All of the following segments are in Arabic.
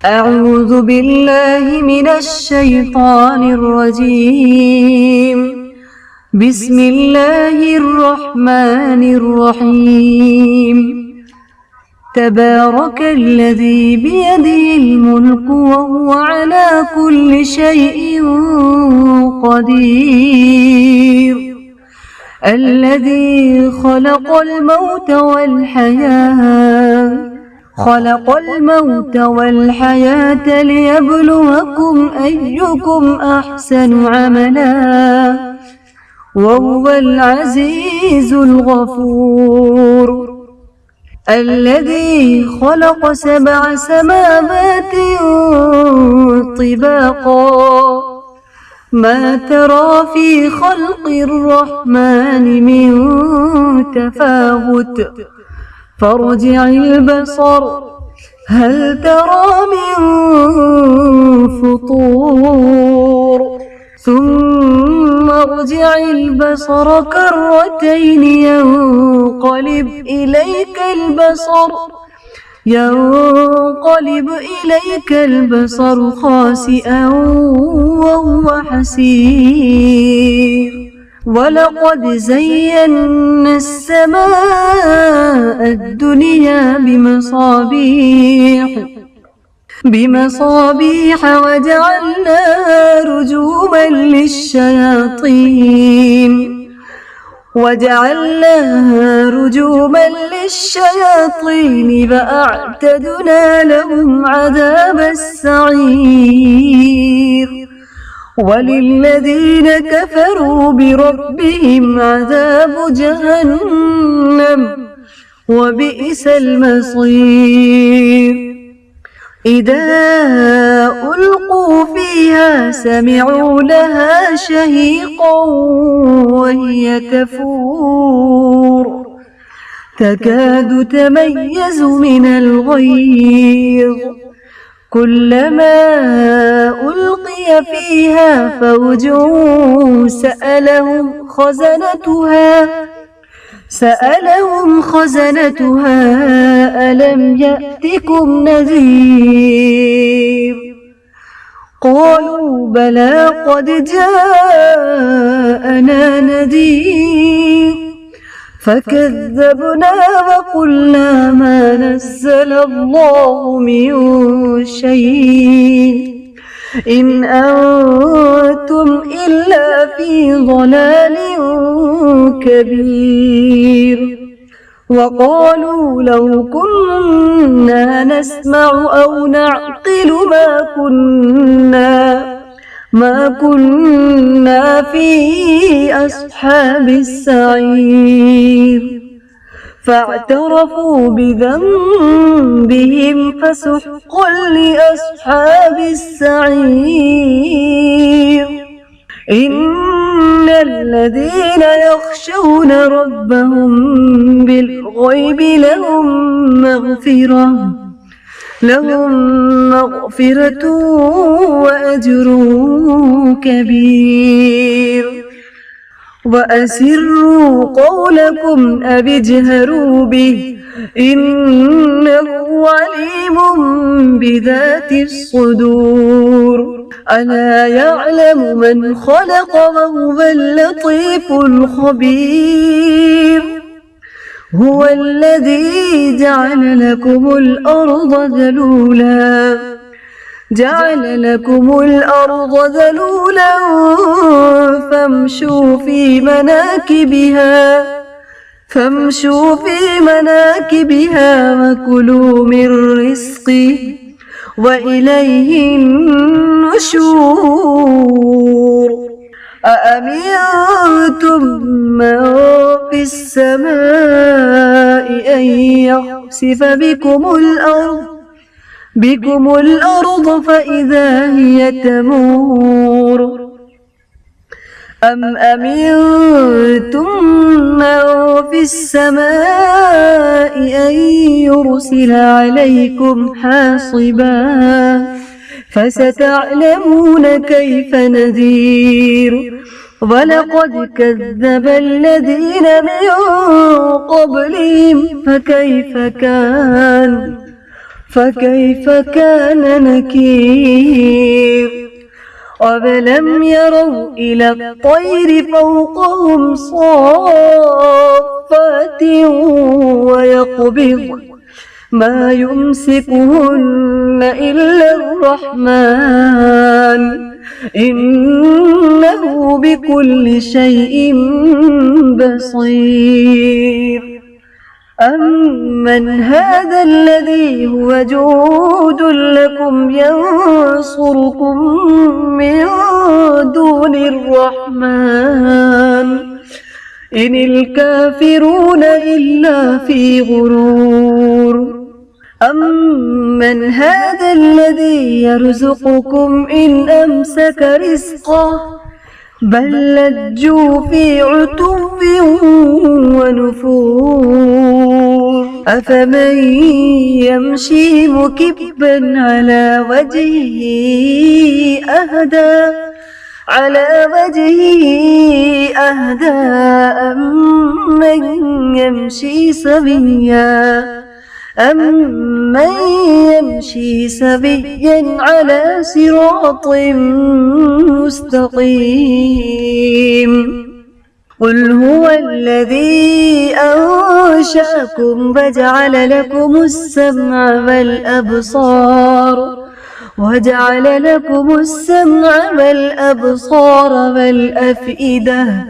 أعوذ بالله من الشيطان الرجيم. بسم الله الرحمن الرحيم. تبارك الذي بيده الملك وهو على كل شيء قدير. الذي خلق الموت والحياة ليبلوكم أيكم أحسن عملا وهو العزيز الغفور. الذي خلق 7 سماوات طباقا ما ترى في خلق الرحمن من تفاوت فارجع البصر هل ترى من فطور ثم ارجع البصر كرتين ينقلب إليك البصر خاسئا وهو حسير. ولقد زينا السماء الدنيا بمصابيح وجعلناها رجوما للشياطين فأعتدنا لهم عذاب السعير. وللذين كفروا بربهم عذاب جهنم وبئس المصير. إذا ألقوا فيها سمعوا لها شهيقا وهي تفور تكاد تميز من الغيظ. كلما ألقي فيها فوج سألهم خزنتها ألم يأتكم نذير؟ قالوا بلى قد جاءنا نذير فكذبنا وقلنا ما نزل الله من شيء إن أنتم إلا في ضلال كبير. وقالوا لو كنا نسمع أو نعقل ما كنا في أصحاب السعير. فاعترفوا بذنبهم فسحقا لأصحاب السعير. إن الذين يخشون ربهم بالغيب لهم مغفرة وأجر كبير. وأسروا قولكم أو اجهروا به إنه عليم بذات الصدور. ألا يعلم من خلق وهو اللطيف الخبير. هو الذي جعل لكم الأرض ذلولا فامشوا في مناكبها وكلوا من رزقه وإليه النشور. أأمنتم من في السماء أن يخسف بكم الأرض فإذا هي تمور أم أمنتم من في السماء أن يرسل عليكم حاصبا فستعلمون كيف نذير. ولقد كذب الذين من قبلهم فكيف كان فكيف كان نكير أولم يروا إلى الطير فوقهم صافات ويقبض ما يمسكهن إلا الرحمن إنه بكل شيء بصير أمن هذا الذي هو جود لكم ينصركم من دون الرحمن إن الكافرون إلا في غرور أمن هذا الذي يرزقكم إن أمسك رزقه بل لجوا في عتو ونفور أفمن يمشي مكبا على وجهه أهدى أمن يمشي سويا على صراط مستقيم قل هو الذي أنشأكم وجعل لكم السمع والأبصار والأفئدة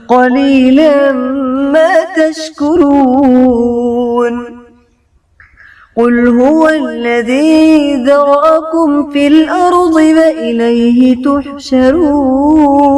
قليلا ما تشكرون قل هو الذي ذرأكم في الأرض وإليه تحشرون